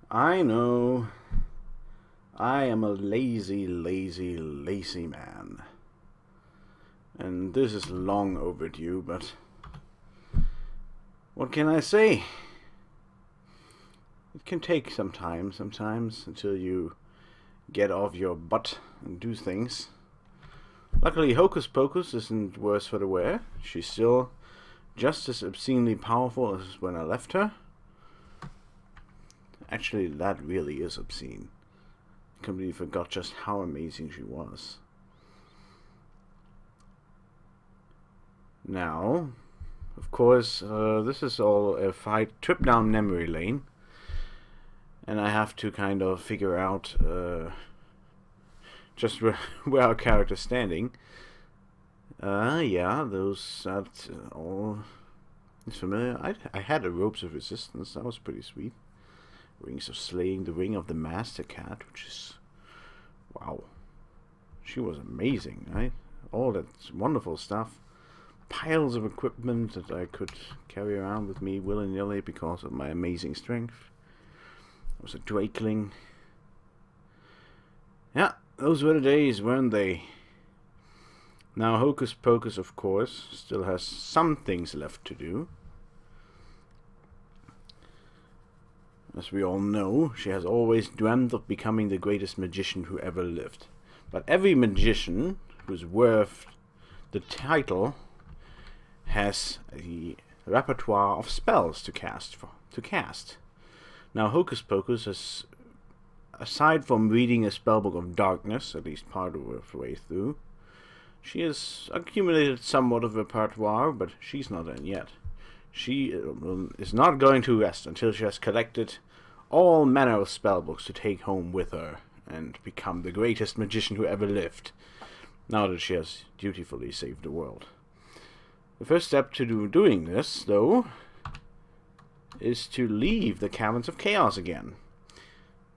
I know. I am a lazy, lazy, lazy man. And this is long overdue, but what can I say? It can take some time sometimes until you get off your butt and do things. Luckily, Hocus Pocus isn't worse for the wear. She's still just as obscenely powerful as when I left her. Actually, that really is obscene. I completely forgot just how amazing she was. Now, of course, this is all a trip down memory lane. And I have to kind of figure out just where our character's standing. Yeah, that all is familiar. I had a Ropes of Resistance. That was pretty sweet. Rings of Slaying, the Ring of the Master Cat, which is... wow. She was amazing, right? All that wonderful stuff. Piles of equipment that I could carry around with me willy-nilly because of my amazing strength. There was a Drakeling. Yeah, those were the days, weren't they? Now, Hocus Pocus, of course, still has some things left to do. As we all know, she has always dreamt of becoming the greatest magician who ever lived. But every magician who's worth the title has a repertoire of spells to cast. Now, Hocus Pocus has, aside from reading a spellbook of darkness, at least part of the way through, she has accumulated somewhat of repertoire, but she's not done yet. She is not going to rest until she has collected all manner of spellbooks to take home with her and become the greatest magician who ever lived, now that she has dutifully saved the world. The first step to doing this, though, is to leave the Caverns of Chaos again.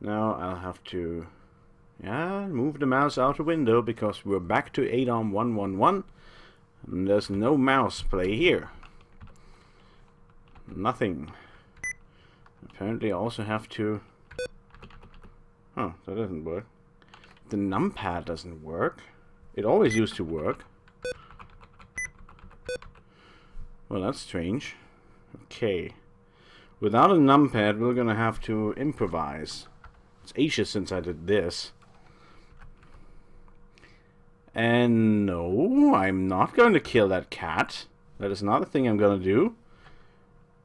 Now I'll have to move the mouse out the window because we're back to ADOM 111 and there's no mouse play here. Nothing. Apparently I also have to... oh, that doesn't work. The numpad doesn't work. It always used to work. Well, that's strange. Okay. Without a numpad, we're gonna have to improvise. It's ages since I did this. And no, I'm not going to kill that cat. That is not a thing I'm gonna do.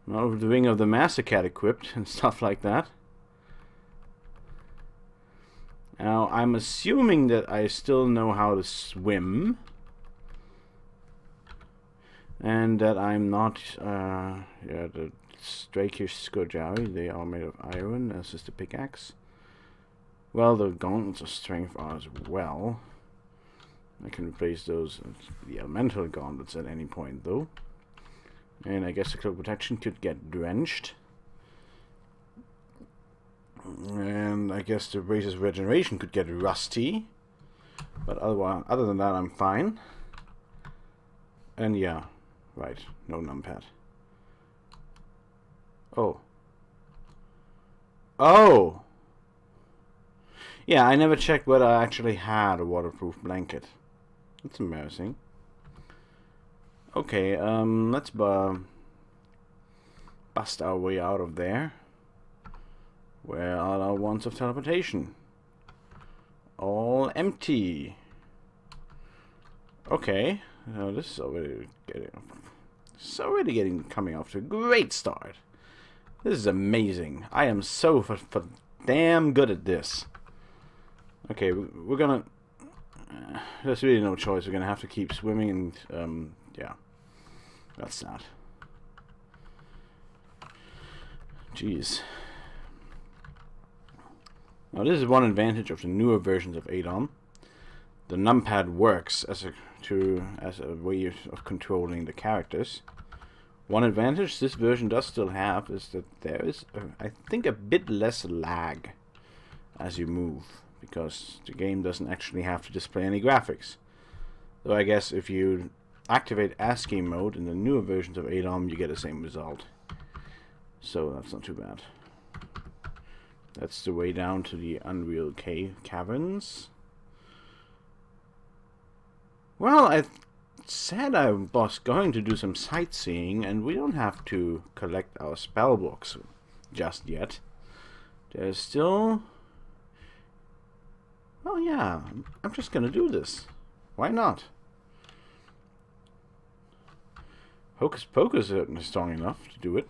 Not with the Ring of the Master Cat equipped and stuff like that. Now, I'm assuming that I still know how to swim. And that I'm not, the Straker Skojari, they are made of iron, as is the pickaxe. Well, the gauntlets of strength are as well. I can replace those with the elemental gauntlets at any point, though. And I guess the cloak protection could get drenched. And I guess the brace's regeneration could get rusty. But other than that, I'm fine. And yeah, right, no numpad. Oh. Oh! Yeah, I never checked whether I actually had a waterproof blanket. That's embarrassing. Okay, let's bust our way out of there. Where are our wands of teleportation? All empty. Okay, this is already coming off to a great start. This is amazing. I am so for damn good at this. Okay, we're gonna... there's really no choice. We're gonna have to keep swimming and, yeah. That's sad. Jeez. Now, this is one advantage of the newer versions of ADOM. The numpad works as a way of controlling the characters. One advantage this version does still have is that there is, I think, a bit less lag as you move, because the game doesn't actually have to display any graphics. Though I guess if you activate ASCII mode in the newer versions of ADOM, you get the same result. So that's not too bad. That's the way down to the Unreal Caverns. Well, I said I was going to do some sightseeing, and we don't have to collect our spell books just yet. There's still... Well, yeah, I'm just gonna do this. Why not? Hocus Pocus is strong enough to do it.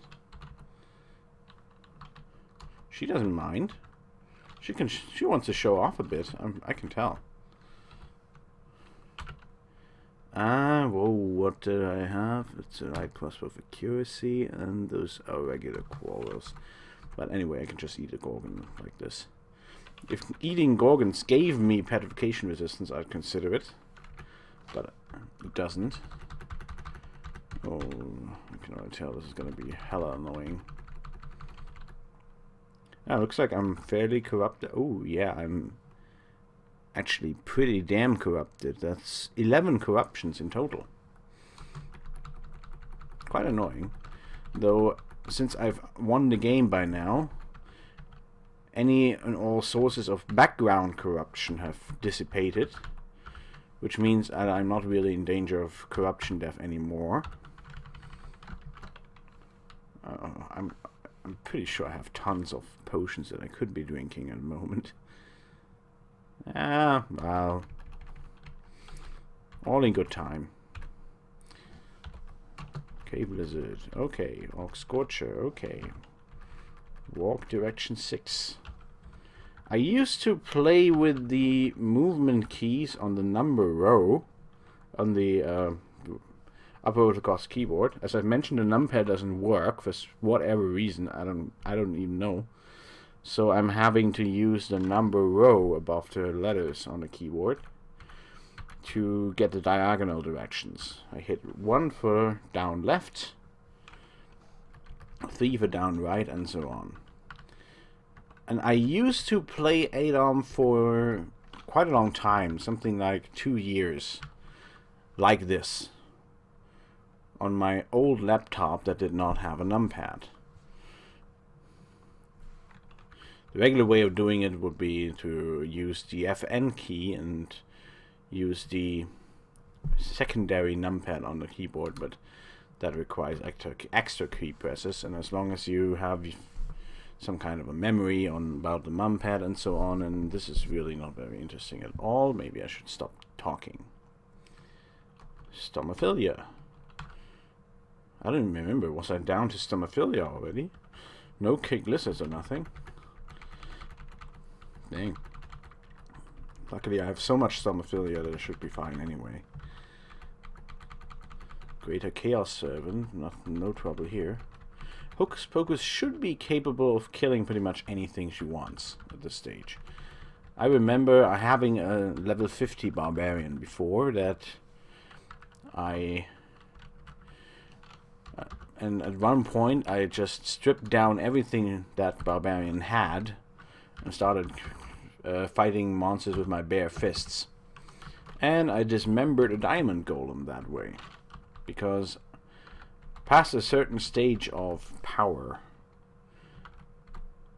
She doesn't mind. She wants to show off a bit. I can tell. Whoa, what did I have? It's a right crossbow for accuracy, and those are regular quarrels. But anyway, I can just eat a gorgon like this. If eating gorgons gave me petrification resistance, I'd consider it. But it doesn't. Oh, I can already tell this is going to be hella annoying. Ah, looks like I'm fairly corrupted. Oh, yeah, I'm actually pretty damn corrupted. That's 11 corruptions in total. Quite annoying. Though, since I've won the game by now, any and all sources of background corruption have dissipated, which means that I'm not really in danger of corruption death anymore. I'm pretty sure I have tons of potions that I could be drinking at the moment. Ah, well, all in good time. Okay, Blizzard. Okay, Orc Scorcher. Okay. Walk direction 6. I used to play with the movement keys on the number row on the upper across keyboard. As I've mentioned, the numpad doesn't work for whatever reason. I don't even know. So I'm having to use the number row above the letters on the keyboard to get the diagonal directions. I hit 1 for down left, 3 for down right, and so on. And I used to play ADOM for quite a long time, something like 2 years, like this, on my old laptop that did not have a numpad. The regular way of doing it would be to use the FN key and use the secondary numpad on the keyboard, but that requires extra key presses, and as long as you have some kind of a memory about the numpad and so on, and this is really not very interesting at all. Maybe I should stop talking. Stomophilia. I don't even remember. Was I down to Stomophilia already? No kick lizards or nothing. Dang. Luckily I have so much Stomophilia that I should be fine anyway. Greater Chaos Servant. No trouble here. Hocus Pocus should be capable of killing pretty much anything she wants at this stage. I remember having a level 50 barbarian before that and at one point I just stripped down everything that barbarian had and started fighting monsters with my bare fists. And I dismembered a diamond golem that way, because past a certain stage of power,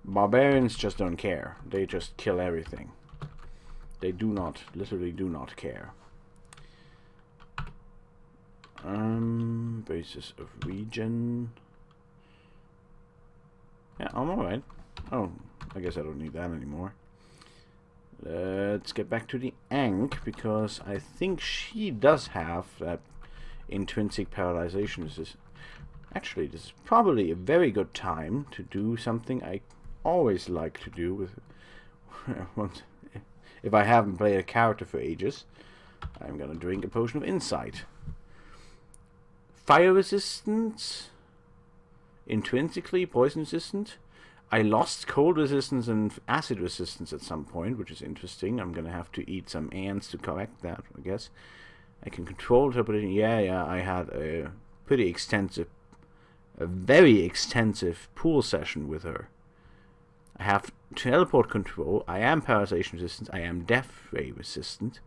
barbarians just don't care. They just kill everything. They literally do not care. Basis of regen. Yeah, I'm alright. Oh, I guess I don't need that anymore. Let's get back to the Ankh, because I think she does have that intrinsic paralyzation resistance. Actually, this is probably a very good time to do something I always like to do with if I haven't played a character for ages. I'm gonna drink a potion of insight. Fire resistance, intrinsically poison resistant. I lost cold resistance and acid resistance at some point, which is interesting. I'm gonna have to eat some ants to correct that, I guess. I can control teleportation. Yeah, I had a pretty extensive, a very extensive pool session with her. I have teleport control. I am paralyzation resistant. I am death ray resistant.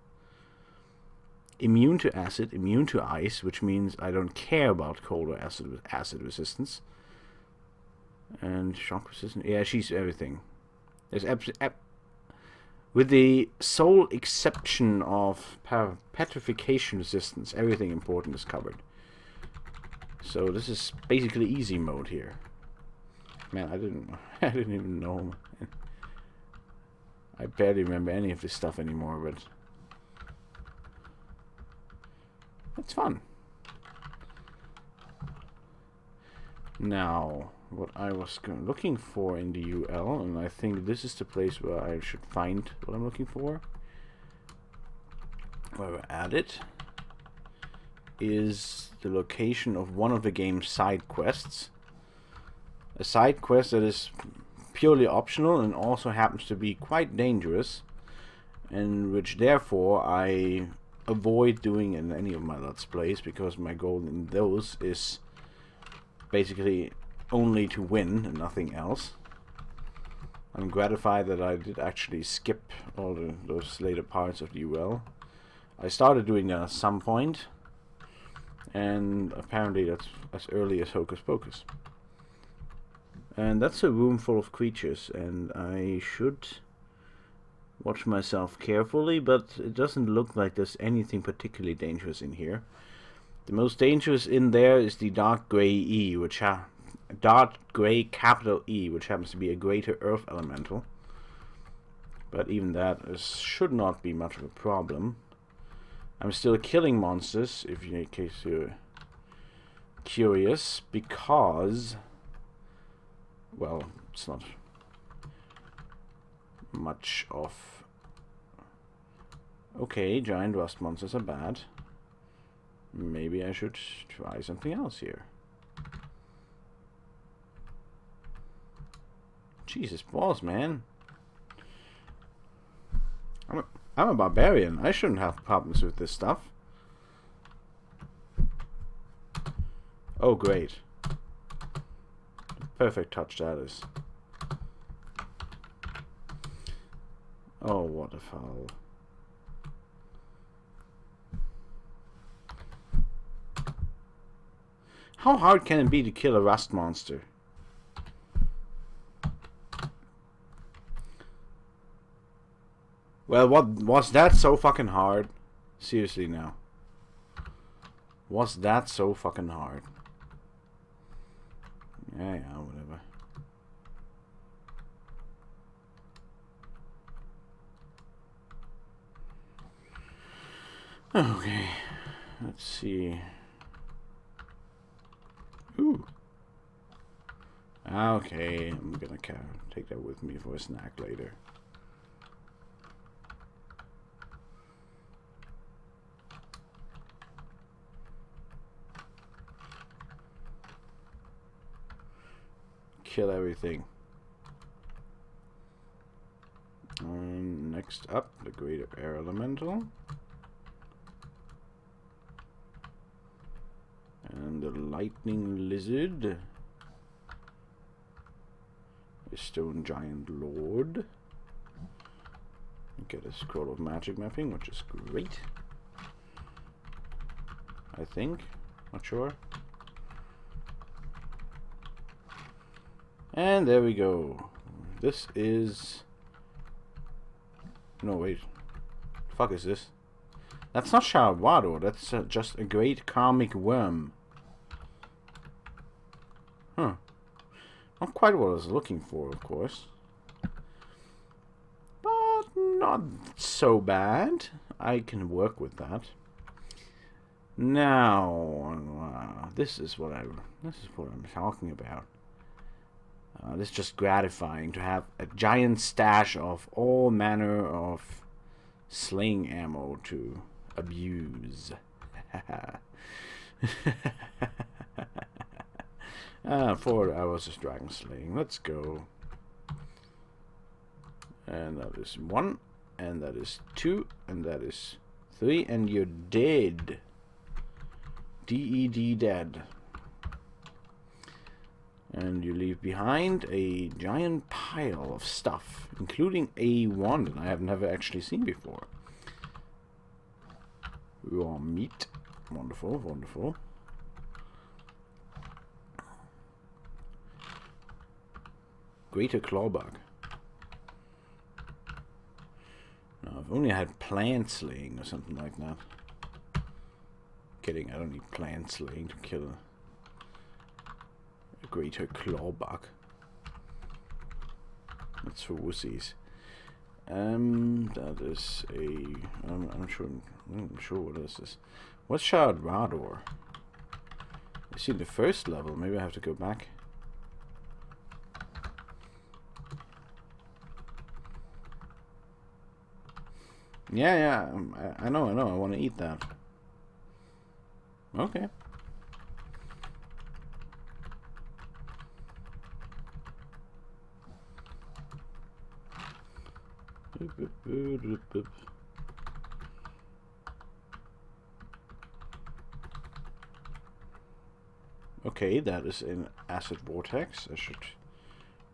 Immune to acid, immune to ice, which means I don't care about cold or acid resistance. And shock resistant. Yeah, she's everything. There's with the sole exception of petrification resistance, everything important is covered. So this is basically easy mode here. Man, I didn't even know. I barely remember any of this stuff anymore, but it's fun. Now, what I was looking for in the UL, and I think this is the place where I should find what I'm looking for, where we're at it, is the location of one of the game's side quests. A side quest that is purely optional and also happens to be quite dangerous, and which therefore I avoid doing in any of my Let's Plays, because my goal in those is basically only to win and nothing else. I'm gratified that I did actually skip all those later parts of the UL. I started doing that at some point, and apparently that's as early as Hocus Pocus. And that's a room full of creatures, and I should watch myself carefully, but it doesn't look like there's anything particularly dangerous in here. The most dangerous in there is the dark gray E, dark gray capital E, which happens to be a greater earth elemental. But even that should not be much of a problem. I'm still killing monsters, in case you're curious, because, well, it's not much of... Okay, giant rust monsters are bad. Maybe I should try something else here. Jesus balls, man. I'm a barbarian. I shouldn't have problems with this stuff. Oh, great. Perfect touch that is. Oh, what a foul. How hard can it be to kill a rust monster? Well, what was that so fucking hard? Seriously now. Was that so fucking hard? Yeah, whatever. Okay, let's see. Ooh. Okay, I'm gonna take that with me for a snack later. Kill everything. Next up, the greater air elemental. And the lightning lizard. The stone giant lord. Get a scroll of magic mapping, which is great. I think. Not sure. And there we go. This is... No, wait. The fuck is this? That's not Sharwado. That's just a great karmic worm. Huh. Not quite what I was looking for, of course. But not so bad. I can work with that. Now, this is what I'm talking about. It's just gratifying to have a giant stash of all manner of slaying ammo to abuse. 4 hours of dragon slaying. Let's go. And that is 1, and that is 2, and that is 3, and you're dead. D-E-D dead. And you leave behind a giant pile of stuff, including a wand that I have never actually seen before. Raw meat. Wonderful, wonderful. Greater clawbug. If only I had plant slaying or something like that. Kidding, I don't need plant slaying to kill a greater clawbug. That's for wussies. That is a... I'm sure what this is. What's Shard Rador? I see the first level. Maybe I have to go back. Yeah, I know, I want to eat that. Okay. Okay, that is an acid vortex. I should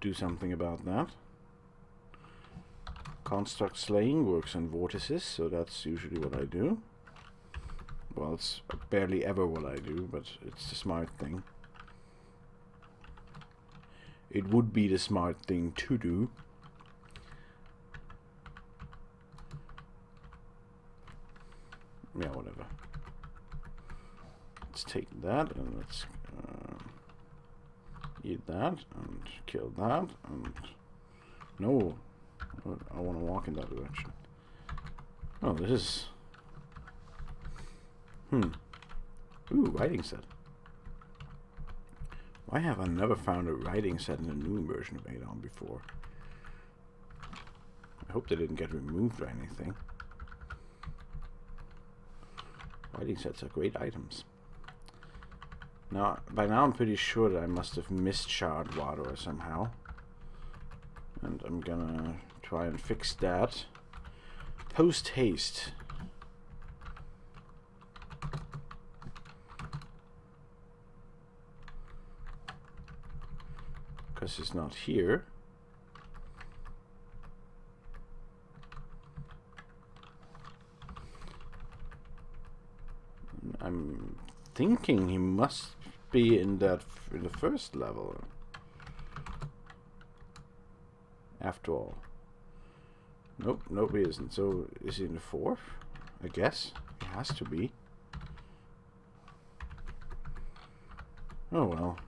do something about that. Construct slaying works on vortices, so that's usually what I do. Well, it's barely ever what I do, but it's the smart thing. It would be the smart thing to do. Yeah, whatever. Let's take that and let's eat that and kill that and... No! I want to walk in that direction. Oh, this is... Ooh, writing set. Why have I never found a writing set in a new version of ADOM before? I hope they didn't get removed or anything. Writing sets are great items. Now, by now I'm pretty sure that I must have missed Shard Water somehow. And I'm gonna try and fix that. Post haste. Because he's not here. I'm thinking he must be in the first level. After all. Nope, he isn't. So, is he in the fourth? I guess. He has to be. Oh well.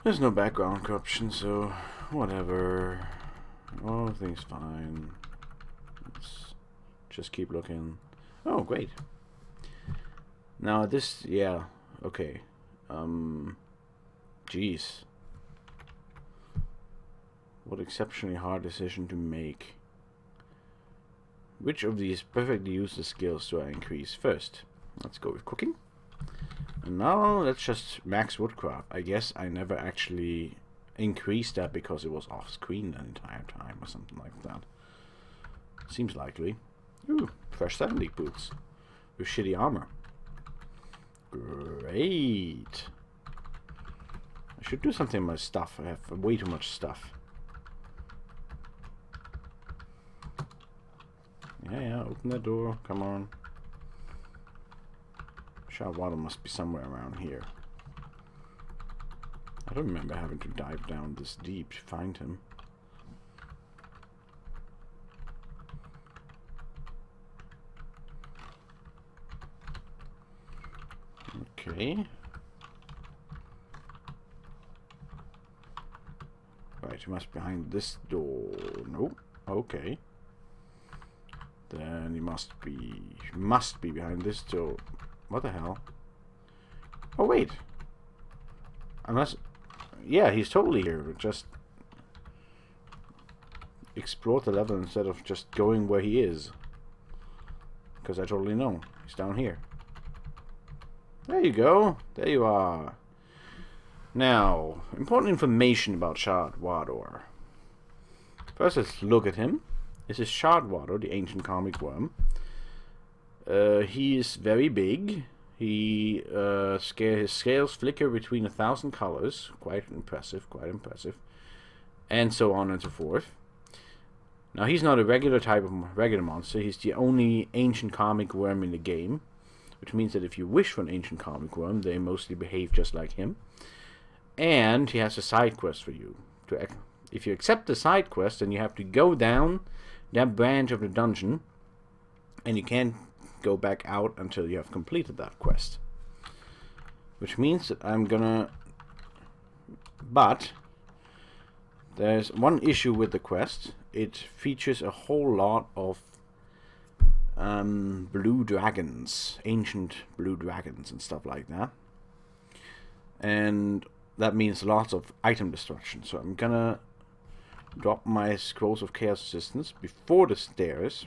There's no background corruption, so whatever. Oh, everything's fine. Let's just keep looking. Oh, great. Now this, yeah, okay. Jeez. What exceptionally hard decision to make. Which of these perfectly useless skills do I increase first? Let's go with cooking. And now let's just max woodcraft. I guess I never actually increased that because it was off screen the entire time or something like that. Seems likely. Ooh, fresh 70 boots with shitty armor. Great. I should do something with my stuff. I have way too much stuff. Yeah, open that door. Come on. Shard Water must be somewhere around here. I don't remember having to dive down this deep to find him. Okay. Right, he must be behind this door. Nope. Okay. Then he must be behind this door. What the hell? Oh wait. Unless, yeah, he's totally here. Just explore the level instead of just going where he is. Because I totally know he's down here. There you go. There you are. Now, important information about Shard Wador. First, let's look at him. This is Shard Wador, the ancient karmic worm. He is very big. His scales flicker between 1,000 colors. Quite impressive, and so on and so forth. Now, he's not a regular type of regular monster. He's the only ancient karmic worm in the game, which means that if you wish for an ancient karmic worm, they mostly behave just like him. And he has a side quest for you. If you accept the side quest, then you have to go down that branch of the dungeon, and you can't go back out until you have completed that quest. Which means that I'm gonna... But there's one issue with the quest. It features a whole lot of blue dragons, ancient blue dragons and stuff like that. And that means lots of item destruction. So I'm gonna drop my Scrolls of Chaos Resistance before the stairs,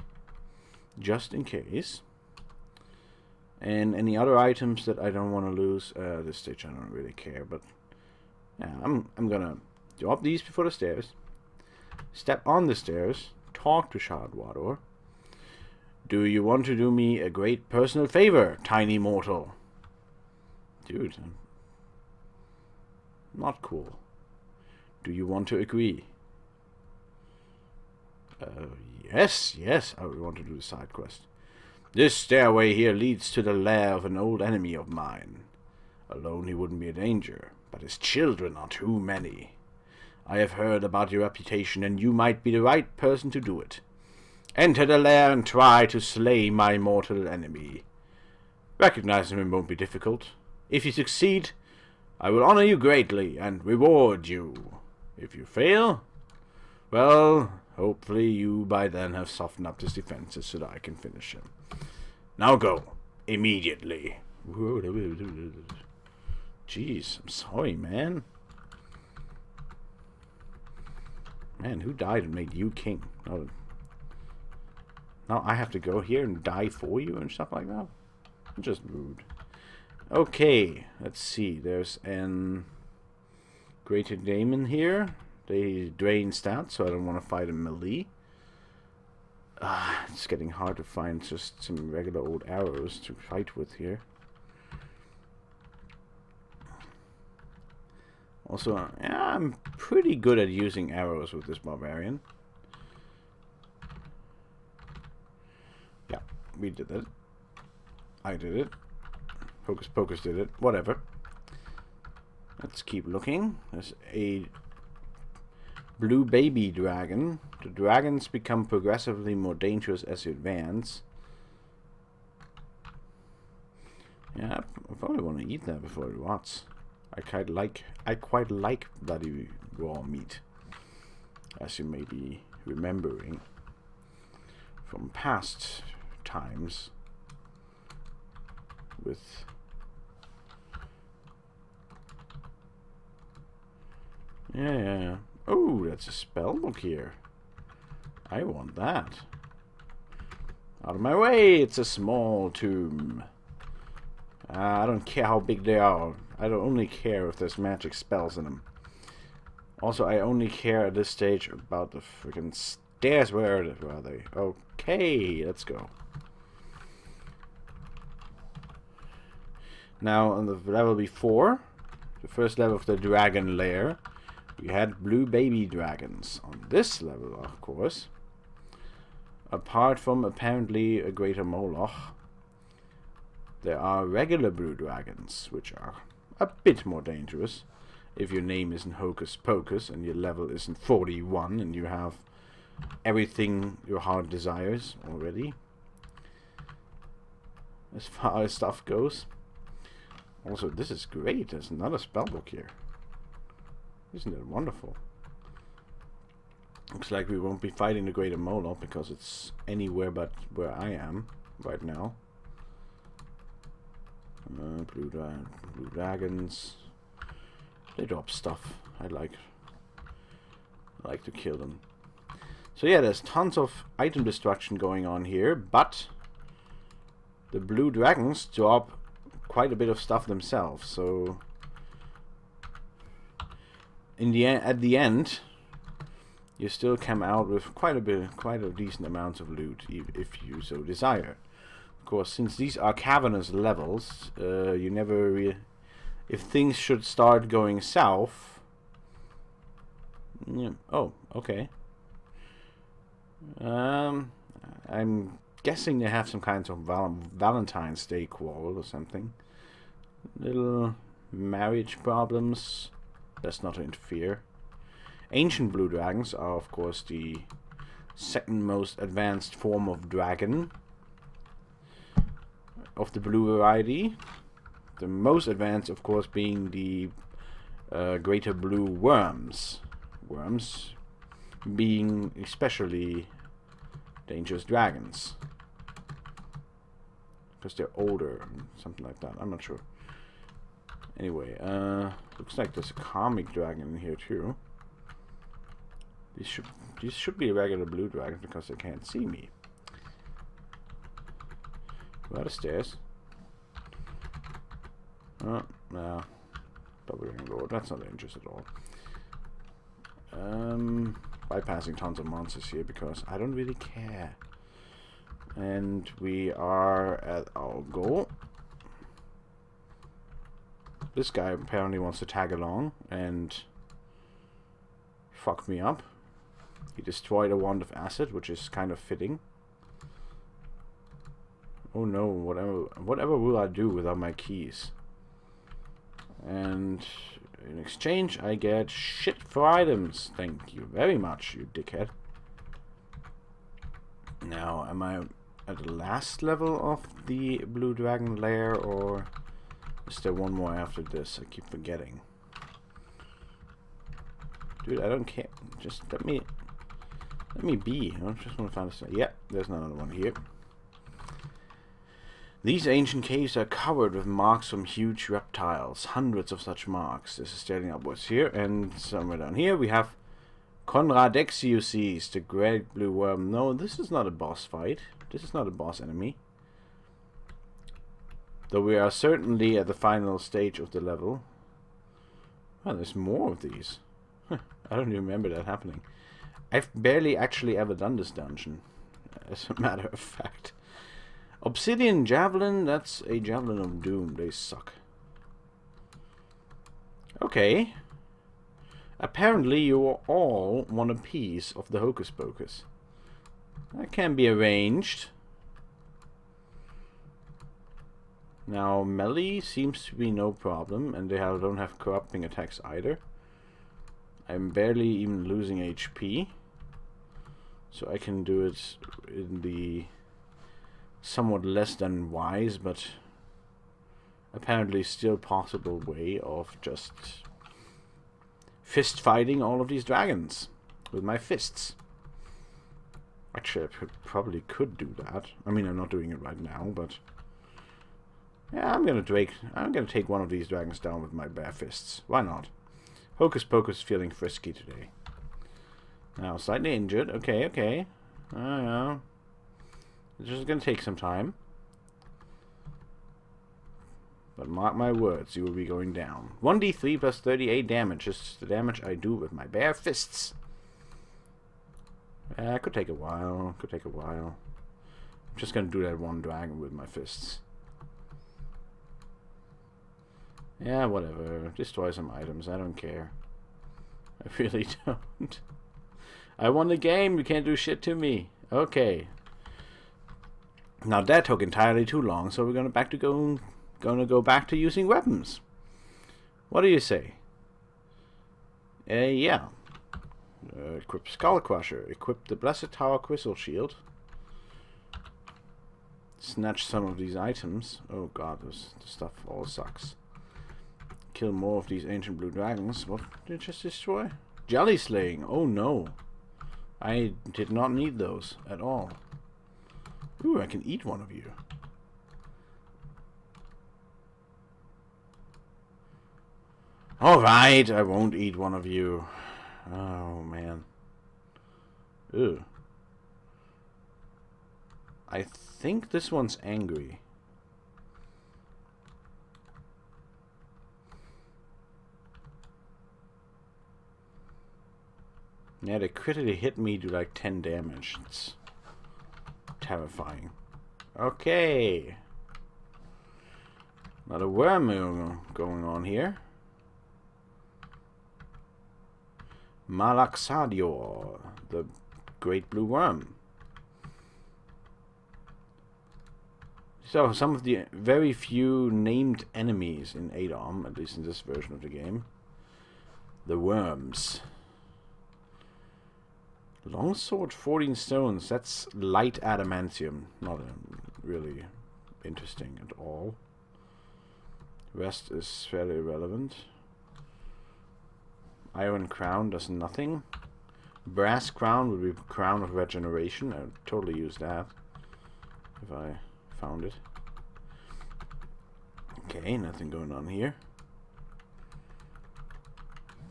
just in case. And any other items that I don't want to lose, this stage I don't really care, but yeah, I'm gonna drop these before the stairs, step on the stairs, talk to Shardwador. Do you want to do me a great personal favor, tiny mortal? Dude, not cool. Do you want to agree? Yes, I would want to do the side quest. This stairway here leads to the lair of an old enemy of mine. Alone he wouldn't be a danger, but his children are too many. I have heard about your reputation, and you might be the right person to do it. Enter the lair and try to slay my mortal enemy. Recognizing him won't be difficult. If you succeed, I will honor you greatly and reward you. If you fail, well, hopefully you by then have softened up his defenses so that I can finish him. Now go. Immediately. Jeez, I'm sorry, man. Man, who died and made you king? Now I have to go here and die for you and stuff like that? Just rude. Okay, let's see. There's an Greater Daemon here. They drain stats, so I don't want to fight a melee. It's getting hard to find just some regular old arrows to fight with here. Also, yeah, I'm pretty good at using arrows with this barbarian. Yeah, we did it. I did it. Hocus Pocus did it. Whatever. Let's keep looking. There's a blue baby dragon. The dragons become progressively more dangerous as you advance. Yeah, I probably want to eat that before it rots. I quite like bloody raw meat, as you may be remembering from past times with yeah. Oh, that's a spell book here. I want that. Out of my way, it's a small tomb. I don't care how big they are. I don't only care if there's magic spells in them. Also, I only care at this stage about the freaking stairs. Where are they? Okay, let's go. Now, on the level before, the first level of the dragon lair, we had blue baby dragons. On this level, of course, apart from apparently a greater Moloch, there are regular blue dragons, which are a bit more dangerous. If your name isn't Hocus Pocus and your level isn't 41 and you have everything your heart desires already, as far as stuff goes. Also, this is great. There's another spellbook here. Isn't it wonderful? Looks like we won't be fighting the Greater Moloch because it's anywhere but where I am right now. Blue dragons. They drop stuff. I like to kill them. So yeah, there's tons of item destruction going on here, but the blue dragons drop quite a bit of stuff themselves. So in the at the end, you still come out with quite a decent amount of loot if you so desire. Of course, since these are cavernous levels, you never if things should start going south. Yeah, oh, okay. I'm guessing they have some kinds of Valentine's Day quarrel or something. Little marriage problems. Best not to interfere. Ancient blue dragons are, of course, the second most advanced form of dragon of the blue variety. The most advanced, of course, being the greater blue worms. Worms being especially dangerous dragons. Because they're older, something like that. I'm not sure. Anyway, looks like there's a karmic dragon in here too. These should be regular blue dragons because they can't see me. Go out the stairs. Oh, no. Probably gonna go. That's not dangerous at all. Bypassing tons of monsters here because I don't really care. And we are at our goal. This guy apparently wants to tag along and fuck me up. He destroyed a wand of acid, which is kind of fitting. Oh no, whatever will I do without my keys? And in exchange, I get shit for items. Thank you very much, you dickhead. Now, am I at the last level of the Blue Dragon lair, or is there one more after this? I keep forgetting. Dude, I don't care. Just let me be. I just want to find this. Yeah, there's another one here. These ancient caves are covered with marks from huge reptiles. Hundreds of such marks. This is staring upwards here, and somewhere down here we have Conradexiuses, the great blue worm. No, this is not a boss fight. This is not a boss enemy. Though we are certainly at the final stage of the level. Oh, there's more of these. I don't even remember that happening. I've barely actually ever done this dungeon, as a matter of fact. Obsidian Javelin, that's a Javelin of Doom. They suck. Okay. Apparently you all want a piece of the Hocus Pocus. That can be arranged. Now, melee seems to be no problem, and they don't have corrupting attacks either. I'm barely even losing HP. So I can do it in the somewhat less than wise, but apparently still possible way of just fist fighting all of these dragons with my fists. Actually, I probably could do that. I mean, I'm not doing it right now, but yeah, I'm gonna take one of these dragons down with my bare fists. Why not? Hocus Pocus feeling frisky today. Now, slightly injured. Okay, okay. Yeah. It's just gonna take some time. But mark my words, you will be going down. 1d3 plus 38 damage. Just the damage I do with my bare fists. It could take a while. Could take a while. I'm just gonna do that one dragon with my fists. Yeah, whatever. Destroy some items. I don't care. I really don't. I won the game. You can't do shit to me. Okay. Now that took entirely too long, so we're gonna go back to using weapons. What do you say? Yeah. Equip Skull Crusher. Equip the Blessed Tower Crystal Shield. Snatch some of these items. Oh god, this stuff all sucks. Kill more of these ancient blue dragons. What did it just destroy? Jelly slaying. Oh no. I did not need those at all. Ooh, I can eat one of you. Alright, I won't eat one of you. Oh, man. Ew. I think this one's angry. Yeah, they critically hit me to like 10 damage. It's terrifying. Okay. Not a worm going on here. Malaxadior, the great blue worm. So, some of the very few named enemies in ADOM, at least in this version of the game. The worms. Longsword, 14 stones. That's light adamantium. Not really interesting at all. Rest is fairly irrelevant. Iron crown does nothing. Brass crown would be crown of regeneration. I would totally use that if I found it. Okay, nothing going on here.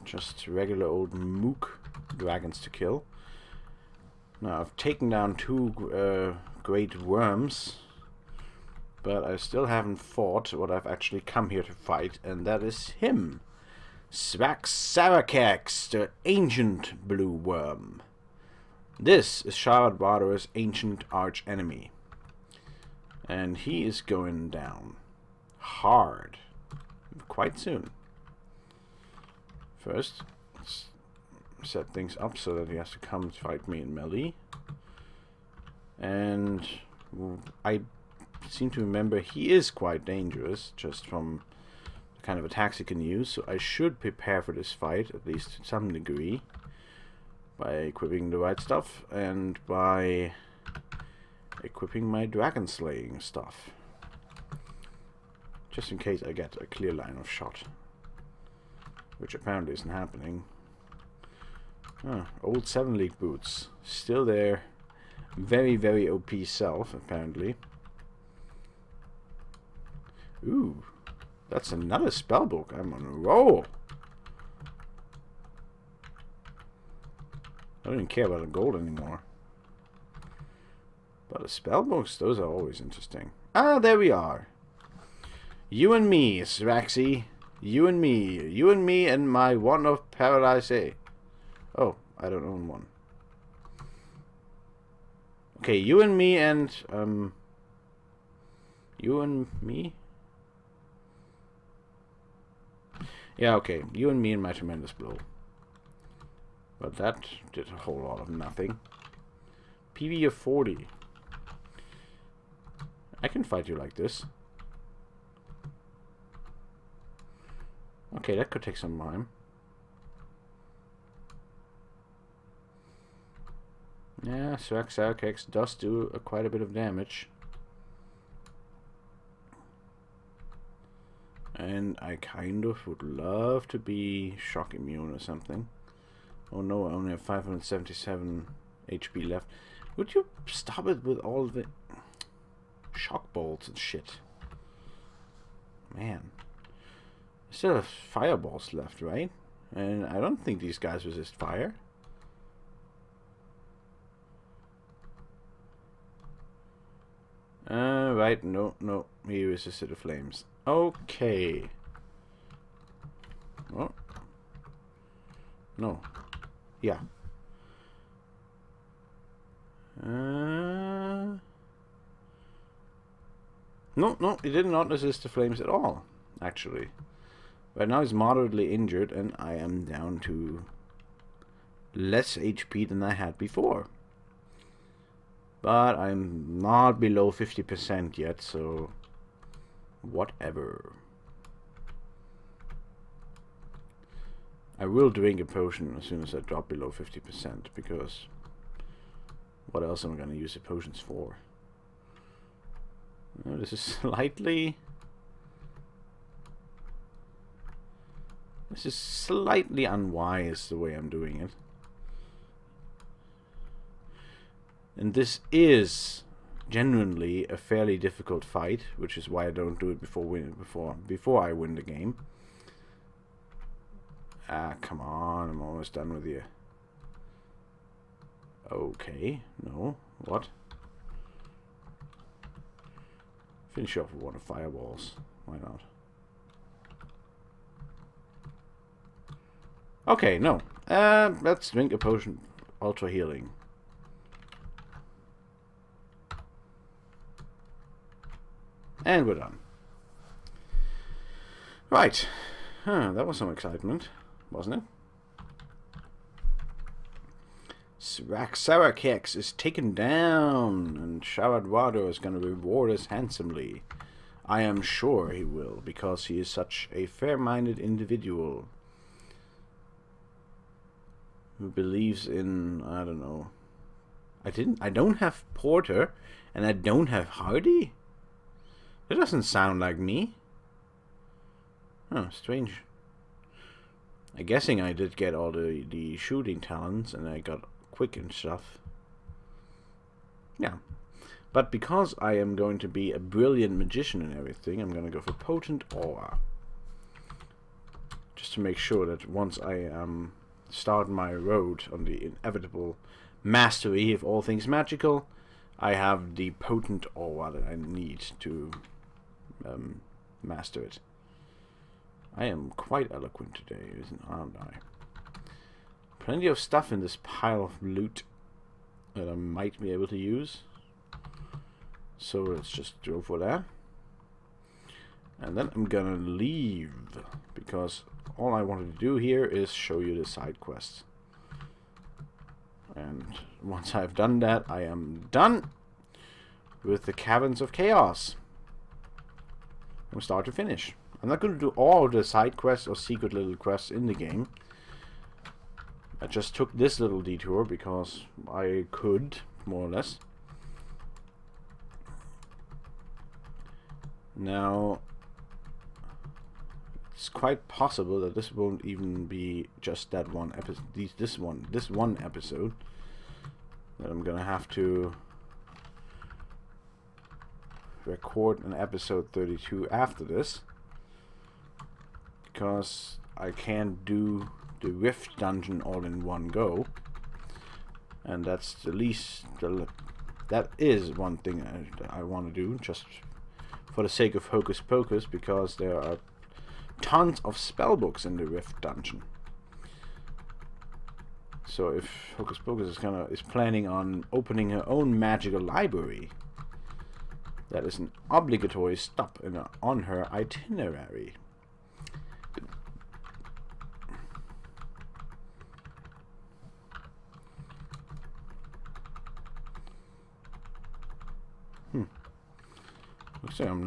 Just regular old mook dragons to kill. Now, I've taken down 2 great worms, but I still haven't fought what I've actually come here to fight, and that is him. Svaxarakax, the ancient blue worm. This is Sharadwadar's ancient arch enemy. And he is going down hard quite soon. First, let's set things up so that he has to come fight me in melee. And I seem to remember he is quite dangerous, just from the kind of attacks he can use, so I should prepare for this fight, at least to some degree, by equipping the right stuff, and by equipping my dragon slaying stuff. Just in case I get a clear line of shot. Which apparently isn't happening. Oh, old 7 League boots. Still there. Very, very OP self, apparently. Ooh. That's another spellbook. I'm on a roll. I don't even care about the gold anymore. But the spellbooks, those are always interesting. Ah, there we are. You and me, Sraxy. You and me. You and me and my Wand of Paradise. Oh, I don't own one. Okay, you and me and, you and me? Yeah, okay. You and me and my tremendous blow. But that did a whole lot of nothing. PV of 40. I can fight you like this. Okay, that could take some time. Yeah, Svaxarakax does do quite a bit of damage. And I kind of would love to be shock immune or something. Oh no, I only have 577 HP left. Would you stop it with all the shock bolts and shit? Man. I still have fireballs left, right? And I don't think these guys resist fire. Right, no, he resisted the flames. Okay. Oh. No. Yeah. No, he did not resist the flames at all, actually. Right now he's moderately injured, and I am down to less HP than I had before. But I'm not below 50% yet, so whatever. I will drink a potion as soon as I drop below 50%, because what else am I going to use the potions for? This is slightly... This is slightly unwise the way I'm doing it. And this is genuinely a fairly difficult fight, which is why I don't do it before I win the game. Ah, come on, I'm almost done with you. Okay, no, what? Finish off with one of fireballs. Why not? Okay, no. Let's drink a potion. Ultra healing. And we're done. Right. That was some excitement, wasn't it? Svaxarakax is taken down, and Sharadwadar is going to reward us handsomely. I am sure he will, because he is such a fair-minded individual. who believes in, I don't know. I don't have Porter, and I don't have Hardy? That doesn't sound like me. Oh, strange. I'm guessing I did get all the shooting talents, and I got quick and stuff. Yeah. But because I am going to be a brilliant magician and everything, I'm going to go for Potent Aura. Just to make sure that once I start my road on the inevitable mastery of all things magical, I have the Potent Aura that I need to master it. I am quite eloquent today, aren't I? Plenty of stuff in this pile of loot that I might be able to use. So let's just go for that. And then I'm gonna leave, because all I wanted to do here is show you the side quests. And once I've done that, I am done with the Caverns of Chaos. From start to finish. I'm not going to do all the side quests or secret little quests in the game. I just took this little detour because I could, more or less. Now, it's quite possible that this won't even be just that one episode. This one episode that I'm gonna have to record an episode 32 after this, because I can't do the Rift dungeon all in one go, and that's the least. That is one thing I want to do, just for the sake of Hocus Pocus, because there are tons of spellbooks in the Rift dungeon. So if Hocus Pocus is planning on opening her own magical library, that is an obligatory stop on her itinerary. Looks like I'm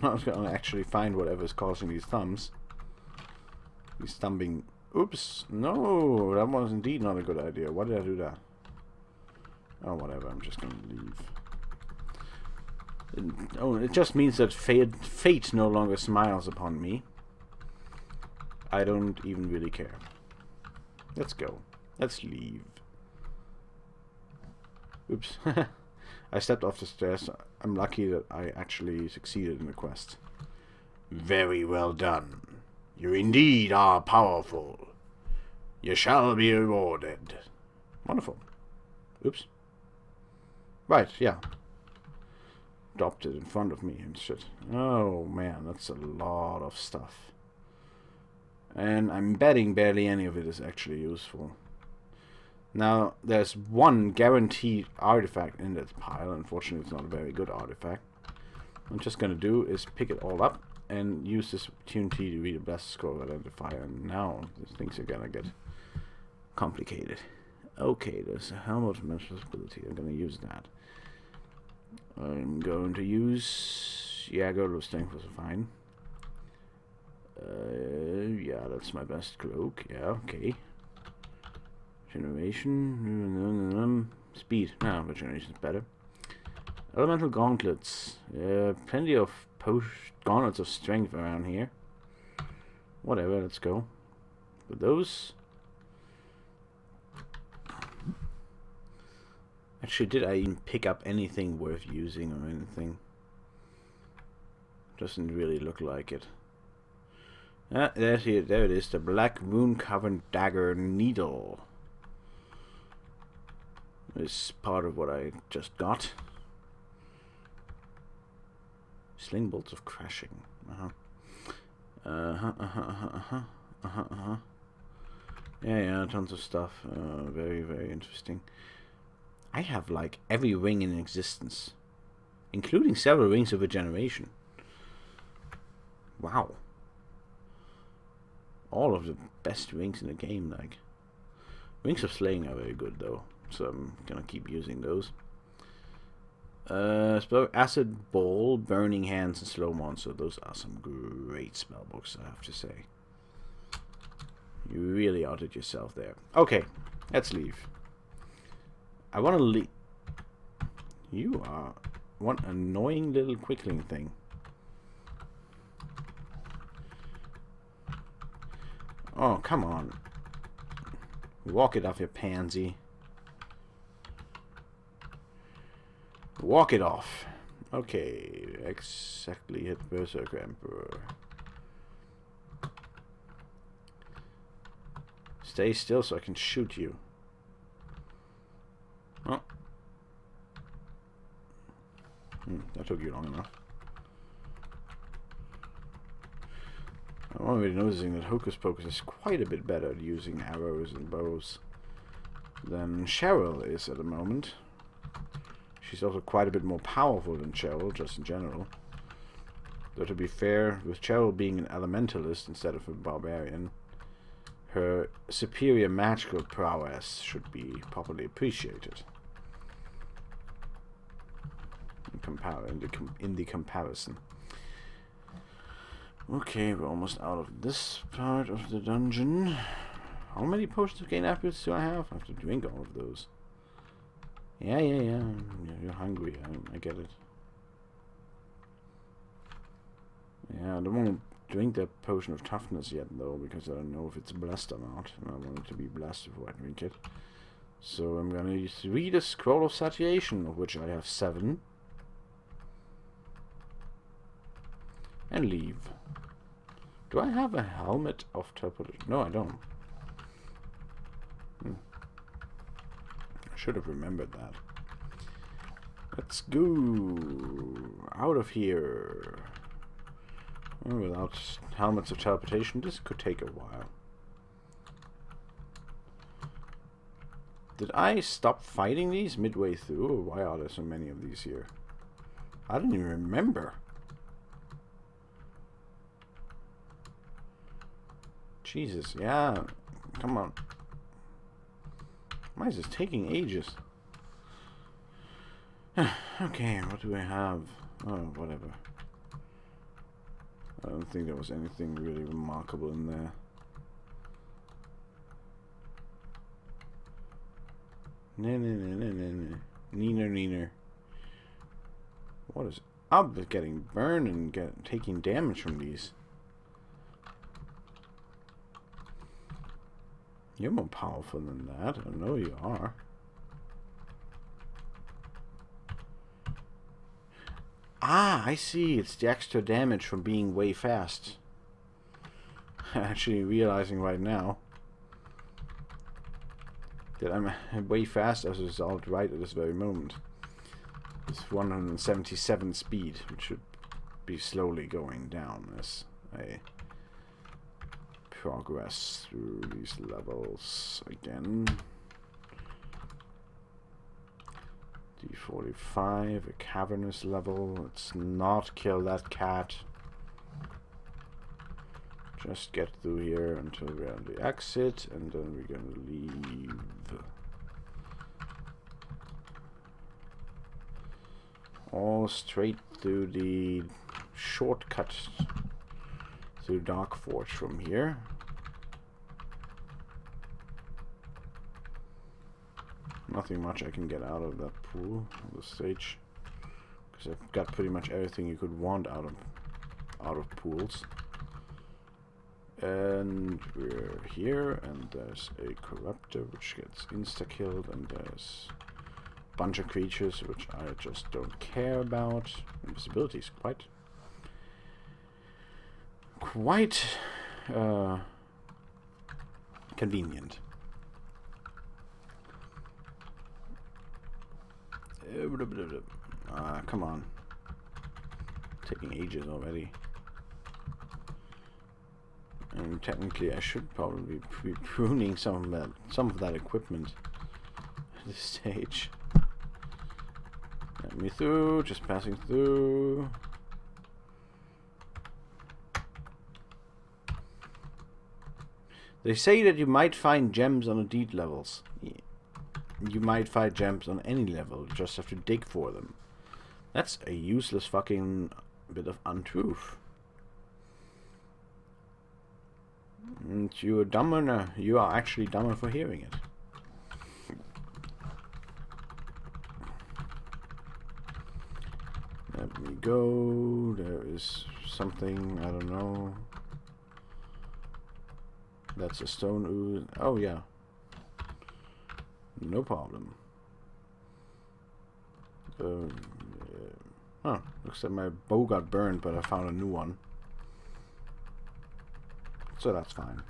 not gonna actually find whatever's causing these thumbs. These thumbing. Oops! No, that was indeed not a good idea. Why did I do that? Oh, whatever. I'm just gonna leave. It just means that fate no longer smiles upon me. I don't even really care. Let's go. Let's leave. Oops. I stepped off the stairs. I'm lucky that I actually succeeded in the quest. Very well done. You indeed are powerful. You shall be rewarded. Wonderful. Oops. Right, yeah. Dropped it in front of me and shit. Oh man, that's a lot of stuff. And I'm betting barely any of it is actually useful. Now, there's one guaranteed artifact in that pile. Unfortunately, it's not a very good artifact. What I'm just going to do is pick it all up and use this opportunity to read a Blessed Scroll Identifier. And now, things are going to get complicated. Okay, there's a Helmet of Mental Ability. I'm going to use that. I'm going to use... Yeah, Girdle of Strength was fine. Yeah, that's my best cloak. Yeah, okay. Generation, speed. No, but generation's better. Elemental gauntlets. Plenty of gauntlets of strength around here. Whatever, let's go. With those. Actually, did I even pick up anything worth using or anything? Doesn't really look like it. There it is. The Black Rune-Covered Dagger Needle. Is part of what I just got. Sling bolts of crashing. Yeah, tons of stuff. Very, very interesting. I have like every ring in existence, including several rings of regeneration. Wow. All of the best rings in the game, like. Rings of Slaying are very good though. So I'm gonna keep using those. Acid Ball, Burning Hands, and Slow Monster. Those are some great spellbooks, I have to say. You really outed yourself there. Okay, Let's leave. I want to leave. You are one annoying little quickling thing. Oh, come on. Walk it off, you pansy. Walk it off. Okay, exactly hit Berserker Emperor. Stay still so I can shoot you. Oh. That took you long enough. I'm already noticing that Hocus Pocus is quite a bit better at using arrows and bows than Cheryl is at the moment. She's also quite a bit more powerful than Cheryl, just in general. Though to be fair, with Cheryl being an elementalist instead of a barbarian, her superior magical prowess should be properly appreciated. In the comparison. Okay, we're almost out of this part of the dungeon. How many potions of gain attributes do I have? I have to drink all of those. Yeah. You're hungry. I get it. Yeah, I don't want to drink that potion of toughness yet, though, because I don't know if it's blessed or not. And I want it to be blessed before I drink it. So I'm gonna read a scroll of satiation, of which I have 7. And leave. Do I have a helmet of teleportation? No, I don't. I should have remembered that. Let's go out of here. Without helmets of teleportation, this could take a while. Did I stop fighting these midway through, or why are there so many of these here? I don't even remember. Jesus, yeah. Come on. Why is this taking ages? Okay, what do I have? Oh, whatever. I don't think there was anything really remarkable in there. Neener. What is up with getting burned and taking damage from these? You're more powerful than that. I know you are. Ah, I see. It's the extra damage from being way fast. Actually realizing right now that I'm way fast as a result right at this very moment. It's 177 speed, which should be slowly going down as I progress through these levels again. D45, a cavernous level. Let's not kill that cat. Just get through here until we're on the exit, and then we're gonna leave. All straight through the shortcut through Dark Forge from here. Nothing much I can get out of that pool on the stage, because I've got pretty much everything you could want out of pools. And we're here, and there's a corruptor which gets insta-killed, and there's a bunch of creatures which I just don't care about. Invisibility is quite convenient. Come on. Taking ages already. And technically I should probably be pruning some of that equipment at this stage. Let me through, just passing through. They say that you might find gems on elite levels. Yeah. You might find gems on any level, you just have to dig for them. That's a useless fucking bit of untruth. And you are dumber, you are actually dumber for hearing it. Let me go. There is something, I don't know. That's a stone ooze. Oh yeah. No problem. Looks like my bow got burned, but I found a new one. So that's fine.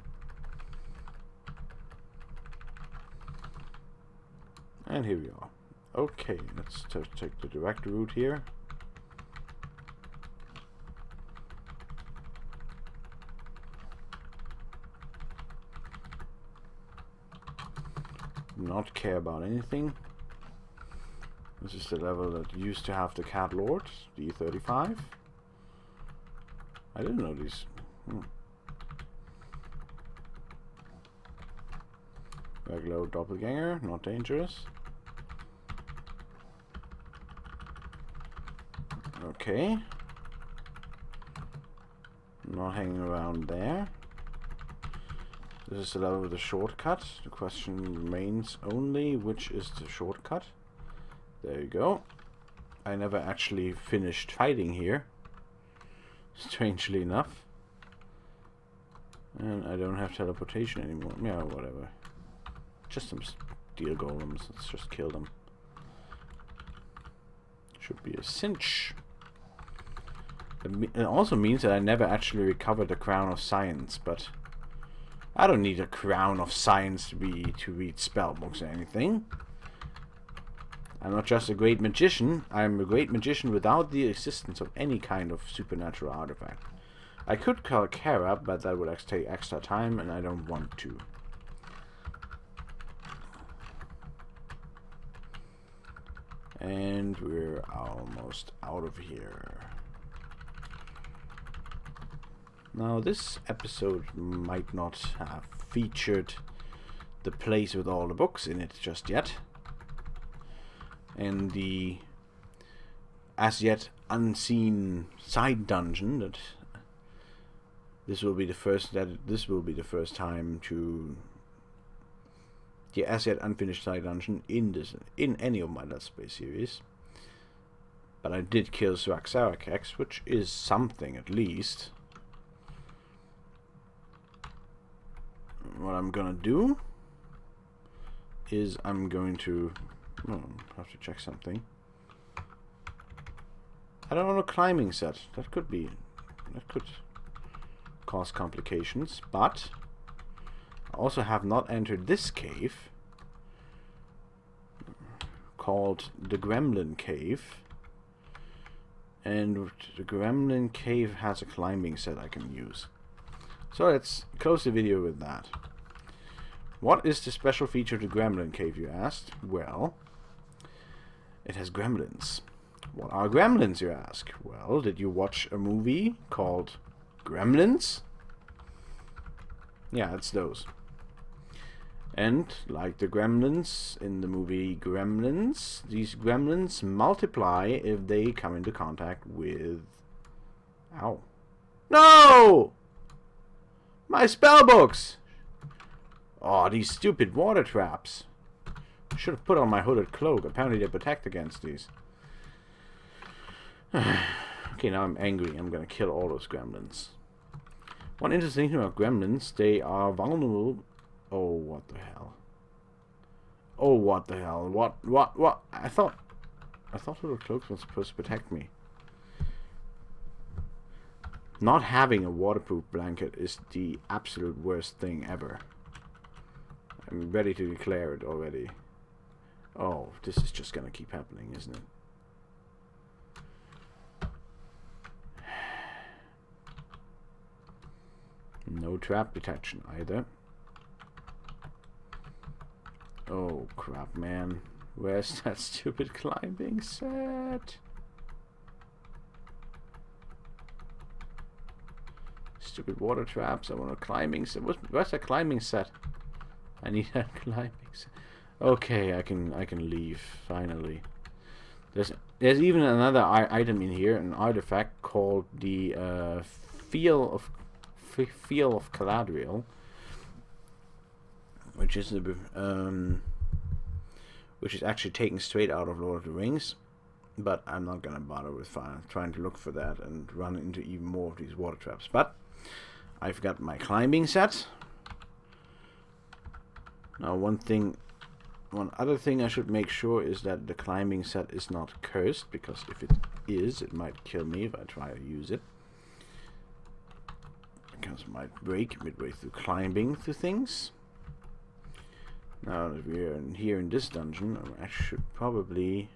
And here we are. Okay, let's take the direct route here. Not care about anything. This is the level that used to have the Cat Lord, D35. I didn't know these. Regular doppelganger, not dangerous. Okay. Not hanging around there. This is the level with the shortcut. The question remains only, which is the shortcut? There you go. I never actually finished fighting here, strangely enough. And I don't have teleportation anymore. Yeah, whatever. Just some steel golems. Let's just kill them. Should be a cinch. It also means that I never actually recovered the Crown of Science, but I don't need a Crown of Science to read spellbooks or anything. I'm not just a great magician, I'm a great magician without the existence of any kind of supernatural artifact. I could call Kara, but that would take extra time, and I don't want to. And we're almost out of here. Now, this episode might not have featured the place with all the books in it just yet. And the as yet unseen side dungeon that this will be the first time to the as yet unfinished side dungeon in any of my Let's Play series. But I did kill Sarakex, which is something at least. What I'm gonna do is I'm going to have to check something. I don't know a climbing set. That could cause complications, but I also have not entered this cave called the Gremlin Cave, and the Gremlin Cave has a climbing set I can use. So let's close the video with that. What is the special feature of the Gremlin Cave, you asked? Well, it has gremlins. What are gremlins, you ask? Well, did you watch a movie called Gremlins? Yeah, it's those. And like the gremlins in the movie Gremlins, these gremlins multiply if they come into contact with... Ow. No! My spellbooks! Oh, these stupid water traps. Should have put on my hooded cloak. Apparently they protect against these. Okay, now I'm angry. I'm gonna kill all those gremlins. One interesting thing about gremlins, they are vulnerable. Oh, what the hell? Oh, what the hell? What? I thought hooded cloaks were supposed to protect me. Not having a waterproof blanket is the absolute worst thing ever. I'm ready to declare it already. Oh, this is just gonna keep happening, isn't it? No trap detection either. Oh crap, man. Where's that stupid climbing set? Stupid water traps. I want a climbing set. Where's that climbing set? I need that climbing set. Okay, I can leave finally. There's even another item in here, an artifact called the Feel of Galadriel, which is actually taken straight out of Lord of the Rings. But I'm not gonna bother with trying to look for that and run into even more of these water traps. But I've got my climbing set. Now one other thing I should make sure is that the climbing set is not cursed, because if it is, it might kill me if I try to use it. Because it might break midway through climbing through things. Now that we're here in this dungeon, I should probably...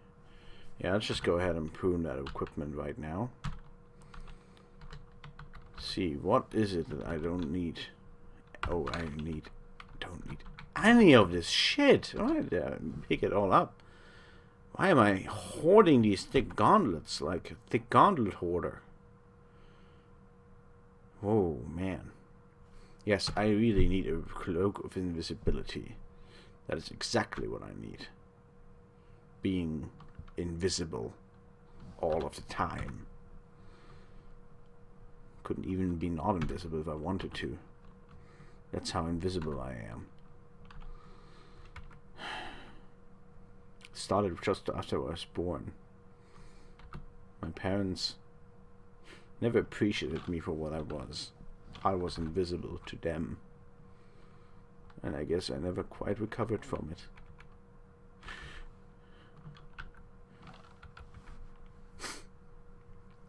Yeah, let's just go ahead and prune that equipment right now. See, what is it that I don't need? Oh, I don't need any of this shit. Why did I pick it all up? Why am I hoarding these thick gauntlets like a thick gauntlet hoarder? Oh, man. Yes, I really need a cloak of invisibility. That is exactly what I need. Being invisible all of the time. Couldn't even be not invisible if I wanted to. That's how invisible I am. Started just after I was born. My parents never appreciated me for what I was. I was invisible to them. And I guess I never quite recovered from it.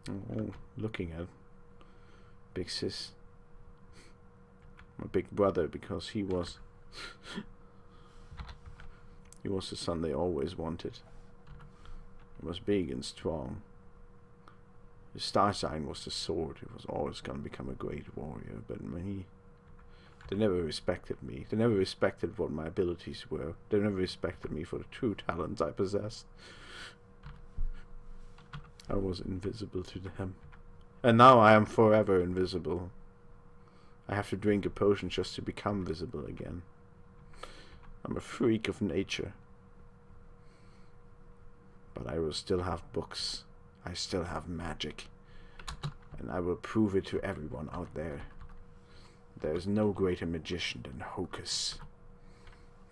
Oh, looking at Big Sis. My big brother, because he was the son they always wanted. He was big and strong. His star sign was the sword. He was always going to become a great warrior, but they never respected me. They never respected what my abilities were. They never respected me for the true talents I possessed. I was invisible to them. And now I am forever invisible. I have to drink a potion just to become visible again. I'm a freak of nature. But I will still have books. I still have magic. And I will prove it to everyone out there. There is no greater magician than Hocus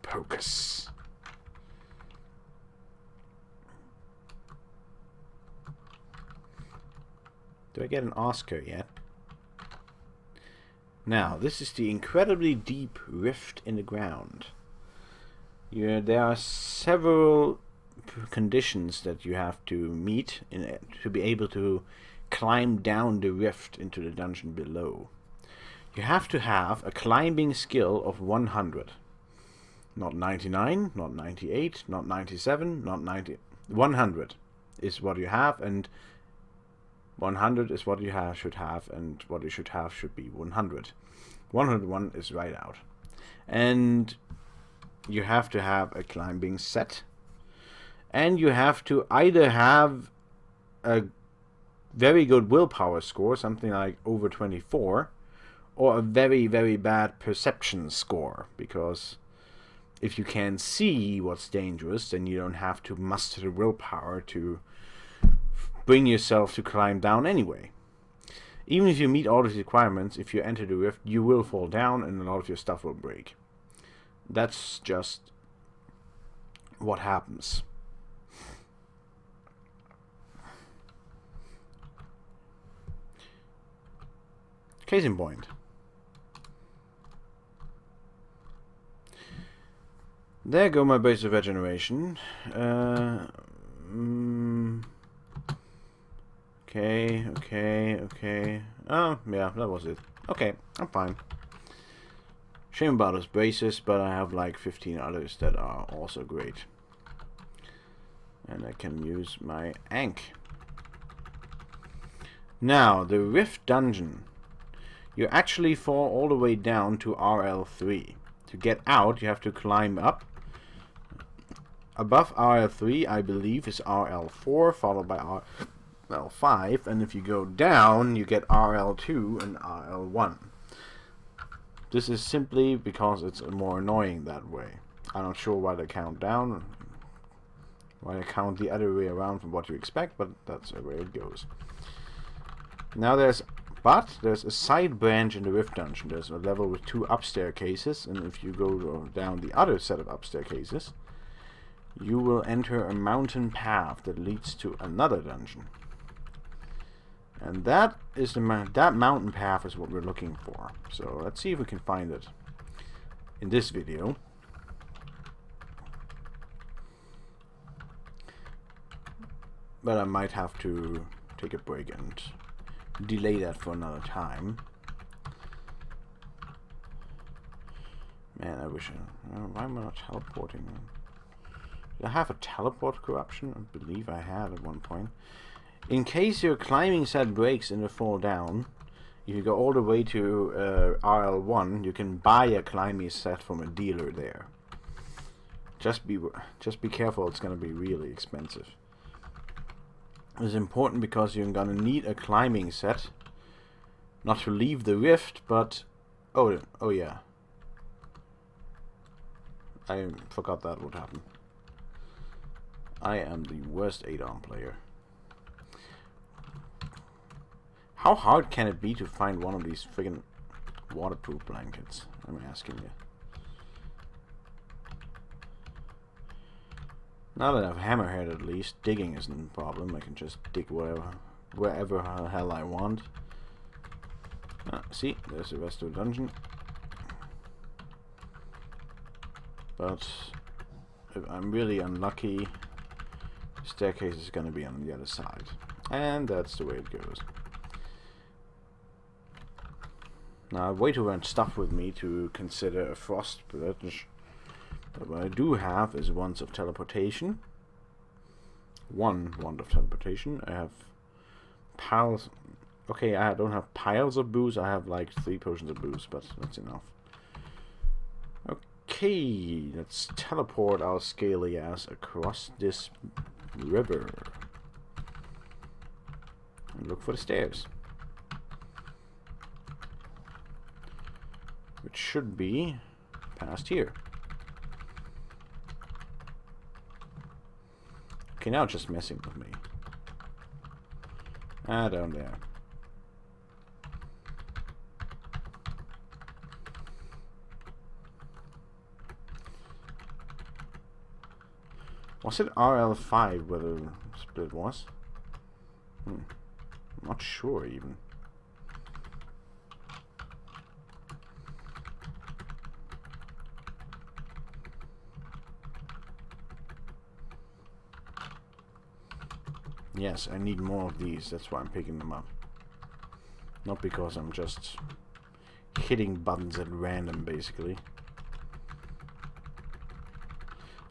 Pocus. Do I get an Oscar yet? Now, this is the incredibly deep rift in the ground. There are several conditions that you have to meet to be able to climb down the rift into the dungeon below. You have to have a climbing skill of 100. Not 99, not 98, not 97, not 90. 100 is what you have, and 100 is what you should have, and what you should have should be 100. 101 is right out. And you have to have a climbing set. And you have to either have a very good willpower score, something like over 24, or a very, very bad perception score. Because if you can see what's dangerous, then you don't have to muster the willpower to bring yourself to climb down anyway. Even if you meet all of the requirements, if you enter the rift, you will fall down and a lot of your stuff will break. That's just what happens. Case in point. There go my base of regeneration. Okay. Oh, yeah, that was it. Okay, I'm fine. Shame about those braces, but I have like 15 others that are also great. And I can use my Ankh. Now, the Rift Dungeon. You actually fall all the way down to RL3. To get out, you have to climb up. Above RL3, I believe, is RL4, followed by RL5, and if you go down, you get RL2 and RL1. This is simply because it's more annoying that way. I'm not sure why they count down, why they count the other way around from what you expect, but that's the way it goes. Now there's a side branch in the Rift Dungeon. There's a level with 2 upstairs cases, and if you go down the other set of upstairs cases, you will enter a mountain path that leads to another dungeon. And that is that mountain path is what we're looking for. So let's see if we can find it in this video. But I might have to take a break and delay that for another time. Man, I wish why am I not teleporting? Did I have a teleport corruption? I believe I had at one point. In case your climbing set breaks and you fall down, if you go all the way to RL1, you can buy a climbing set from a dealer there. Just be careful, it's gonna be really expensive. It's important because you're gonna need a climbing set, not to leave the rift, but oh yeah, I forgot that would happen. I am the worst ADOM player. How hard can it be to find one of these friggin' waterproof blankets? I'm asking you. Now that I've hammerhead, at least digging isn't a problem. I can just dig wherever the hell I want. See, there's the rest of the dungeon. But if I'm really unlucky, the staircase is going to be on the other side. And that's the way it goes. Now I have way too much stuff with me to consider a frost bridge. But what I do have is wands of teleportation. One wand of teleportation. I have piles. Okay, I don't have piles of booze. I have like 3 potions of booze, but that's enough. Okay, let's teleport our scaly ass across this river. And look for the stairs. Which should be past here. Okay, now it's just messing with me. Down there. Was it RL5 where the split was? I'm not sure even. Yes, I need more of these. That's why I'm picking them up. Not because I'm just hitting buttons at random, basically.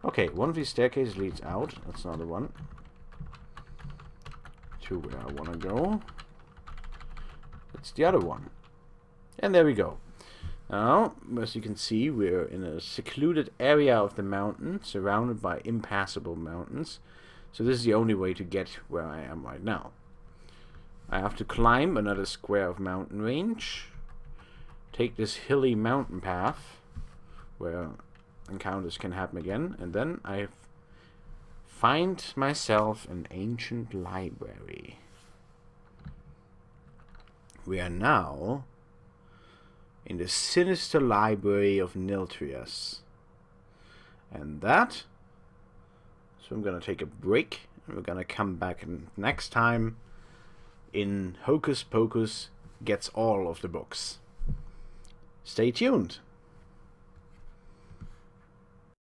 Okay, one of these staircases leads out. That's another one. To where I want to go. That's the other one. And there we go. Now, as you can see, we're in a secluded area of the mountain, surrounded by impassable mountains. So this is the only way to get where I am right now. I have to climb another square of mountain range, take this hilly mountain path, where encounters can happen again, and then I find myself an ancient library. We are now in the sinister library of Niltrias. And that... So I'm going to take a break, and we're going to come back next time in Hocus Pocus Gets All of the Books. Stay tuned!